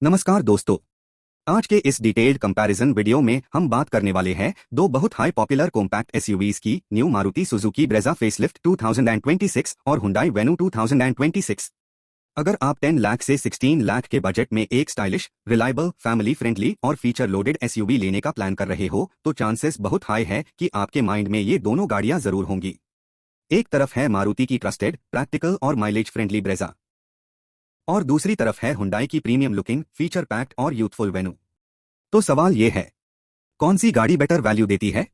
नमस्कार दोस्तों। आज के इस डिटेल्ड कंपैरिजन वीडियो में हम बात करने वाले हैं दो बहुत हाई पॉपुलर कॉम्पैक्ट एसयूवीज की, new Maruti Suzuki Brezza facelift 2026 और हुंडई वेन्यू 2026। अगर आप 10 लाख से 16 लाख के बजट में एक स्टाइलिश, रिलायबल, फैमिली फ्रेंडली और फीचर लोडेड एसयूवी लेने का प्लान कर रहे हो तो चांसेस बहुत हाई है कि आपके माइंड में ये दोनों गाड़ियां जरूर होंगी। एक तरफ है मारुति की ट्रस्टेड, प्रैक्टिकल और माइलेज फ्रेंडली ब्रेजा, और दूसरी तरफ है हुंडई की प्रीमियम लुकिंग, फीचर पैक्ड और यूथफुल वेन्यू। तो सवाल ये है, कौन सी गाड़ी बेटर वैल्यू देती है?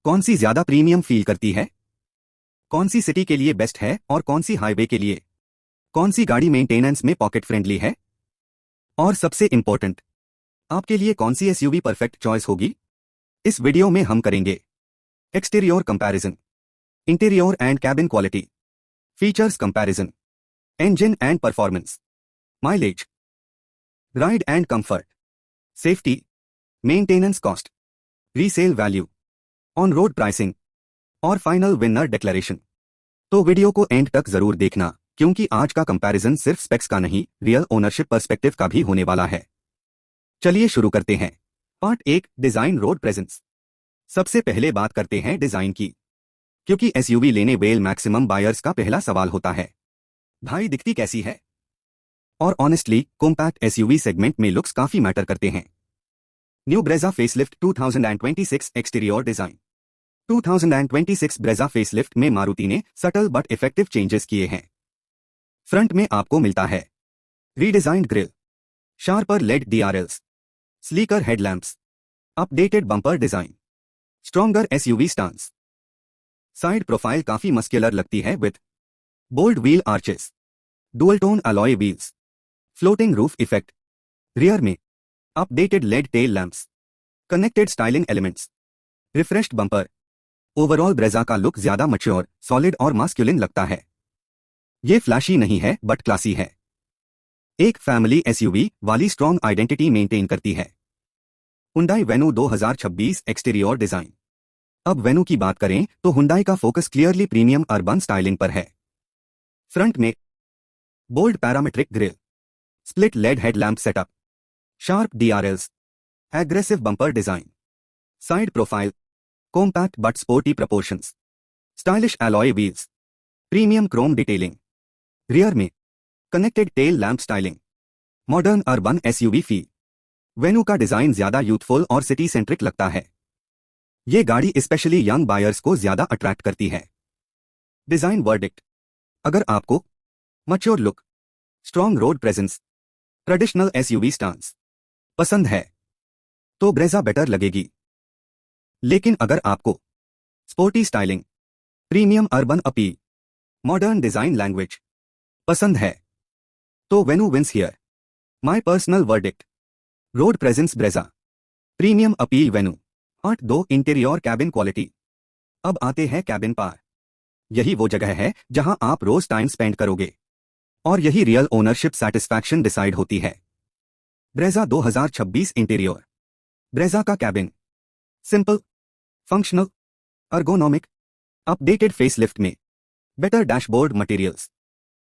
कौन सी ज्यादा प्रीमियम फील करती है? कौन सी सिटी के लिए बेस्ट है और कौन सी हाईवे के लिए? कौन सी गाड़ी मेंटेनेंस में पॉकेट फ्रेंडली है? और सबसे इंपॉर्टेंट, आपके लिए कौन सी एसयूवी परफेक्ट चॉइस होगी? इस वीडियो में हम करेंगे exterior comparison, interior and cabin quality, features comparison, engine and performance, mileage, ride and comfort, safety, maintenance cost, resale value, on-road pricing और फाइनल विनर डिक्लेरेशन। तो वीडियो को एंड तक जरूर देखना, क्योंकि आज का कंपैरिजन सिर्फ स्पेक्स का नहीं, रियल ओनरशिप पर्सपेक्टिव का भी होने वाला है। चलिए शुरू करते हैं। Part 1, design road presence. सबसे पहले बात करते हैं डिजाइन की, क्योंकि एसयूवी लेने वेल मैक्सिमम बायर्स का पहला सवाल होता है, भाई दिखती कैसी है? और ऑनेस्टली कॉम्पैक्ट एसयूवी सेगमेंट में लुक्स काफी मैटर करते हैं। New Brezza facelift 2026 exterior design. 2026 Brezza facelift में मारुति ने सटल बट इफेक्टिव चेंजेस किए हैं। फ्रंट में आपको मिलता है redesigned grille, sharper LED DRLs, sleeker headlamps, updated bumper design, stronger SUV stance. Side profile काफी मस्कुलर लगती है with bold wheel arches, dual tone alloy wheels, floating roof effect. Rear में updated LED tail lamps, connected styling elements, refreshed bumper. Overall Brezza का look ज्यादा mature, solid और masculine लगता है। ये फ्लैशी नहीं है बट क्लासी है। एक फैमिली एसयूवी वाली स्ट्रॉन्ग आइडेंटिटी मेंटेन करती है। Hyundai Venue 2026 exterior design. अब वेन्यू की बात करें तो हुंडई का focus clearly premium urban styling पर है। फ्रंट में bold parametric grille, split LED headlamp setup, sharp DRLs, aggressive bumper design. Side profile compact but sporty proportions, stylish alloy wheels, premium chrome detailing. Rear में connected tail lamp styling, modern urban SUV feel. Venue का design ज्यादा youthful और city centric लगता है। ये गाड़ी specially young buyers को ज्यादा अट्रैक्ट करती है। डिजाइन वर्डिक्ट, अगर आपको mature look, strong road presence, traditional SUV stance पसंद है तो ब्रेजा बेटर लगेगी। लेकिन अगर आपको sporty styling, premium urban appeal, modern design language पसंद है तो Venue wins here. My personal verdict, road presence Brezza, premium appeal Venue. 8.2 interior cabin quality. अब आते हैं कैबिन पार। यही वो जगह है जहां आप रोज टाइम स्पेंड करोगे, और यही रियल ओनरशिप सैटिस्फैक्शन डिसाइड होती है। Brezza 2026 interior. ब्रेजा का cabin simple, functional, ergonomic, updated facelift में better dashboard materials,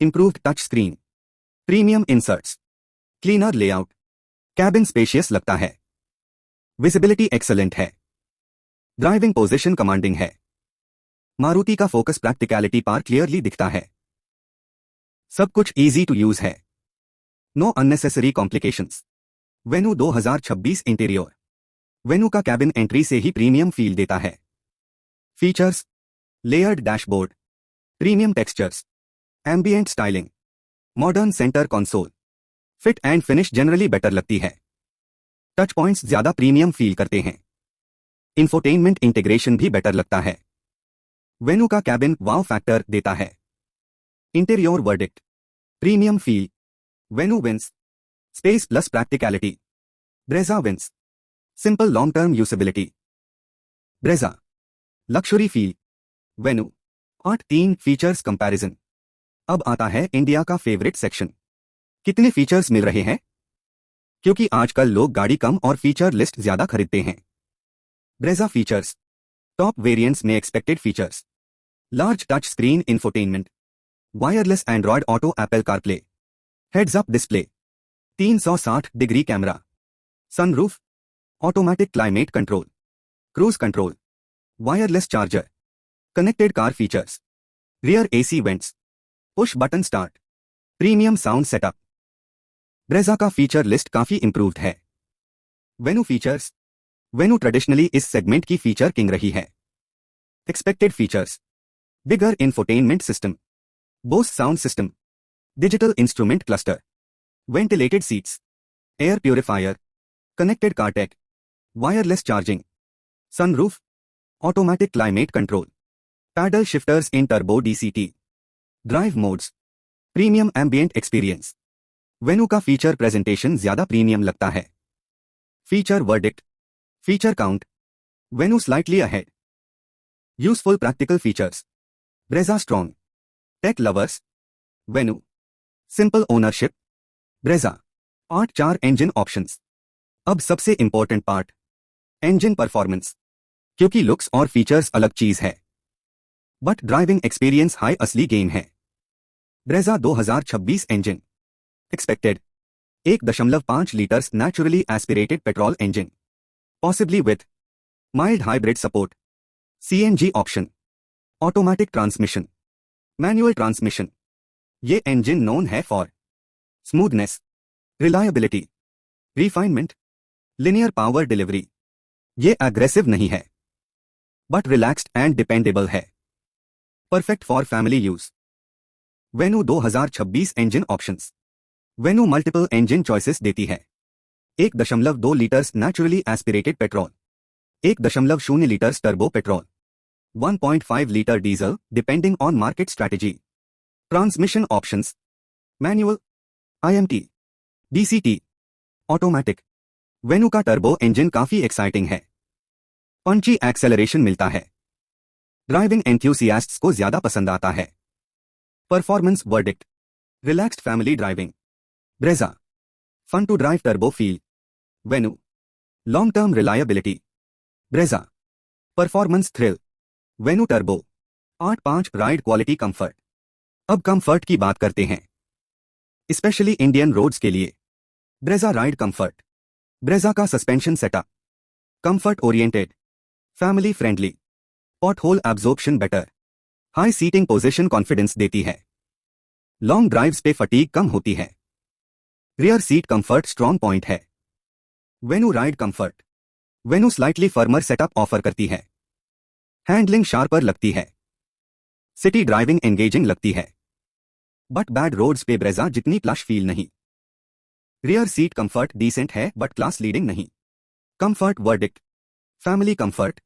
improved touch screen, premium inserts, cleaner layout. Cabin spacious लगता है, विजिबिलिटी एक्सलेंट है, ड्राइविंग पोजीशन कमांडिंग है। मारुति का फोकस प्रैक्टिकलिटी पर क्लियरली दिखता है। सब कुछ इजी टू यूज है, know unnecessary complications. Venue 2026 interior. Venue का कैबिन एंट्री से ही प्रीमियम फील देता है। Features layered dashboard, premium textures, ambient styling, modern centre console. Fit and finish generally better लगती है। टच पॉइंट्स ज्यादा प्रीमियम फील करते हैं। इंफोटेनमेंट इंटीग्रेशन भी बेटर लगता है। वेन्यू का कैबिन वाव फैक्टर देता है। Interior verdict, premium feel, Venue wins, space plus practicality, Brezza wins, simple long term usability. Brezza luxury feel, Venue 8.3 features comparison. अब आता है इंडिया का फेवरेट सेक्शन, कितने फीचर्स मिल रहे हैं? क्योंकि आजकल लोग गाड़ी कम और फीचर लिस्ट ज्यादा खरीदते हैं। ब्रेजा फीचर्स, टॉप वेरिएंट्स में expected features, large touch screen infotainment, wireless Android auto, Apple CarPlay, heads up display, 360 degree camera, sunroof, automatic climate control, cruise control, wireless charger, connected car features, rear AC vents, push button start, premium sound setup. Brezza का feature list काफी improved है। Venue features. Venue traditionally इस segment की feature king रही है। Expected features: bigger infotainment system, Bose sound system, digital instrument cluster, ventilated seats, air purifier, connected car tech, wireless charging, sunroof, automatic climate control, paddle shifters in turbo DCT, drive modes, premium ambient experience. Venue का feature presentation ज्यादा premium लगता है। Feature verdict. Feature count: Venue slightly ahead. Useful practical features: Brezza strong, tech lovers, Venue simple ownership, Brezza 8 engine options. अब सबसे important part, engine performance. क्योंकि looks और features अलग चीज है, बट ड्राइविंग एक्सपीरियंस हाई असली गेम है। Brezza 2026 engine expected 1.5 litres naturally aspirated petrol engine, possibly with mild hybrid support, CNG option, automatic transmission, manual transmission. ये इंजन नोन है for smoothness, reliability, refinement, linear power delivery. ये aggressive नहीं है, but relaxed and dependable है। Perfect for family use. Venue 2026 engine options. Venue multiple engine choices देती है। 1.2 litres naturally aspirated petrol, 1.0 litres turbo petrol, 1.5 litre diesel depending on market strategy. Transmission options: manual, IMT, DCT, automatic. Venue का turbo engine काफी exciting है। पंची acceleration मिलता है, driving एंथुसियास्ट्स को ज्यादा पसंद आता है। Performance verdict: relaxed family driving, Brezza fun to drive turbo feel, Venue long term reliability, Brezza performance thrill, Venue turbo 8.5 ride quality comfort. अब कंफर्ट की बात करते हैं, स्पेशली इंडियन रोड्स के लिए। Brezza ride comfort. ब्रेजा का suspension setup comfort oriented, family friendly, pothole absorption better, high seating position confidence देती है। लॉन्ग ड्राइव्स पे फटीग कम होती है। Rear seat comfort strong point है। Venue ride comfort. Venue slightly firmer setup offer करती है। हैंडलिंग शार्पर लगती है। सिटी ड्राइविंग एंगेजिंग लगती है, बट बैड रोड्स पे ब्रेजा जितनी प्लश फील नहीं। रियर सीट कंफर्ट डिसेंट है बट क्लास लीडिंग नहीं। Comfort verdict: family comfort,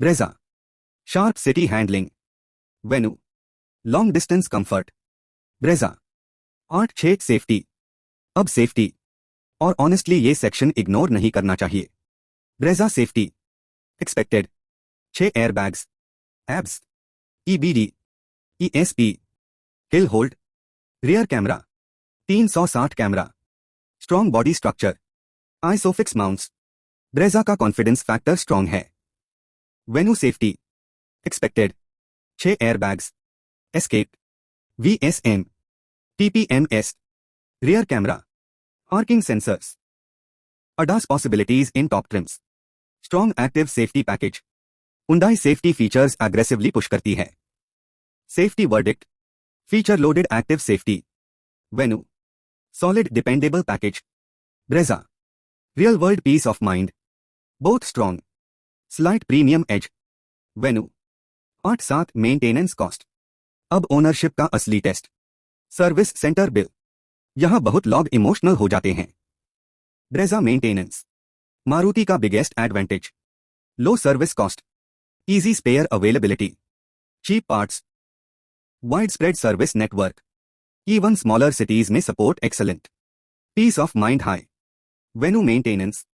Brezza sharp city handling, Venue long distance comfort, Brezza 8-6 safety. अब सेफ्टी, और honestly ये सेक्शन इग्नोर नहीं करना चाहिए। Brezza safety expected 6 airbags, ABS, EBD, ESP, hill hold, rear camera, 360 camera, strong body structure, Isofix mounts. Brezza का confidence factor strong है। Venue safety expected 6 airbags, escape, VSM, TPMS, rear camera, parking sensors, ADAS possibilities in top trims, strong active safety package। Hyundai safety features aggressively push करती है। Safety verdict: feature loaded active safety, Venue solid dependable package, Brezza real world peace of mind, both strong, slight premium edge, Venue 8-7 maintenance cost. अब ownership का असली test, service centre bill. यहां बहुत लोग emotional हो जाते हैं। ब्रेजा मेंटेनेंस, मारुति का biggest advantage, low service cost, easy spare availability, cheap parts, widespread service network, even smaller cities में support excellent, peace of mind high. Venue maintenance,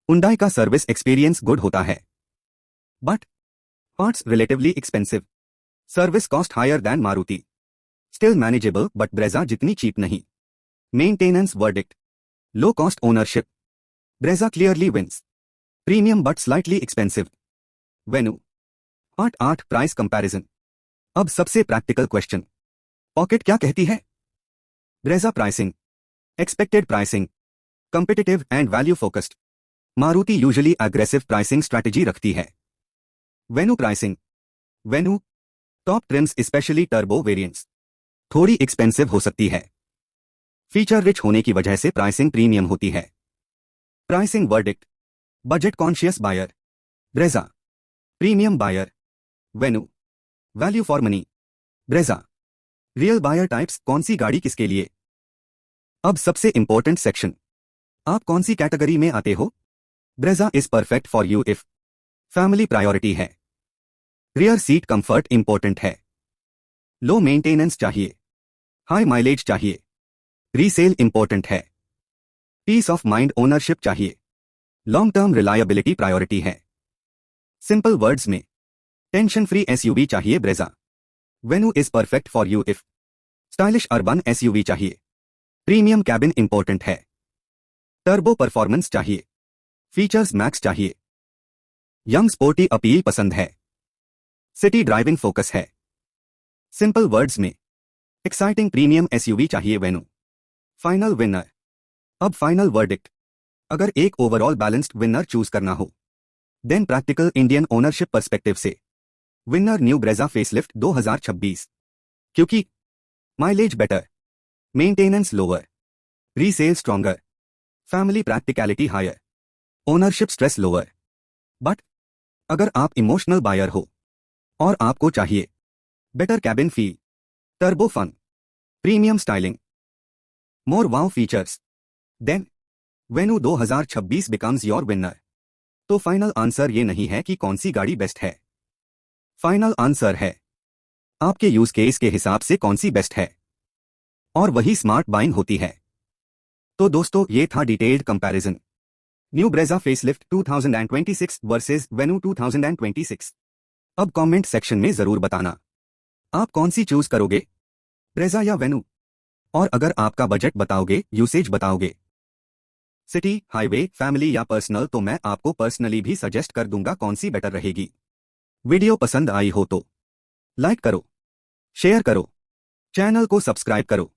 Hyundai का service experience good होता है, but parts relatively expensive, service cost higher than Maruti, still manageable but Brezza जितनी cheap नहीं। Maintenance verdict: low cost ownership, Brezza clearly wins, premium but slightly expensive, Venue 8-8 price comparison. अब सबसे practical question, pocket क्या कहती है? Brezza pricing expected pricing competitive and value focused. Maruti usually aggressive pricing strategy रखती है। Venue pricing. Venue top TRIMS specially turbo variants थोड़ी expensive हो सकती है। फीचर रिच होने की वजह से प्राइसिंग प्रीमियम होती है। Pricing verdict. Budget conscious buyer Brezza, premium buyer Venue, value for money Brezza. Real buyer types कौन सी गाड़ी किसके लिए। अब सबसे इंपॉर्टेंट सेक्शन, आप कौन सी कैटेगरी में आते हो। Brezza is perfect for you if family priority है, रियर सीट कंफर्ट इंपॉर्टेंट है, लो मेंटेनेंस चाहिए, हाई माइलेज चाहिए, रीसेल इंपॉर्टेंट है, पीस ऑफ माइंड ओनरशिप चाहिए, लॉन्ग टर्म रिलायबिलिटी प्रायोरिटी है। सिंपल वर्ड्स में टेंशन फ्री एसयूवी चाहिए Brezza. Venue is perfect for you if stylish urban SUV चाहिए, premium cabin important है, turbo performance चाहिए, features max चाहिए, young sporty appeal पसंद है, सिटी ड्राइविंग फोकस है। सिंपल वर्ड्स में एक्साइटिंग प्रीमियम एसयूवी चाहिए वेन्यू। Final winner. अब फाइनल वर्डिक्ट, अगर एक ओवरऑल बैलेंस्ड विनर चूज करना हो then practical Indian ownership perspective से विनर न्यू ब्रेजा फेसलिफ्ट 2026, क्योंकि mileage better, maintenance lower, resale stronger, family practicality higher, ownership stress lower. But अगर आप emotional buyer हो और आपको चाहिए better cabin feel, turbo fun, premium styling, more wow features, then venue 2026 becomes your winner. तो final answer ये नहीं है कि कौन सी गाड़ी बेस्ट है, फाइनल आंसर है आपके यूज केस के हिसाब से कौन सी बेस्ट है, और वही स्मार्ट बाइंग होती है। तो दोस्तों ये था detailed comparison new Brezza facelift 2026 versus venue 2026। अब कमेंट सेक्शन में जरूर बताना आप कौन सी चूज करोगे, ब्रेजा या वेन्यू, और अगर आपका बजट बताओगे, यूसेज बताओगे, सिटी, हाईवे, फैमिली या पर्सनल, तो मैं आपको पर्सनली भी सजेस्ट कर दूंगा कौन सी बेटर रहेगी। वीडियो पसंद आई हो तो लाइक करो, शेयर करो, चैनल को सब्सक्राइब करो।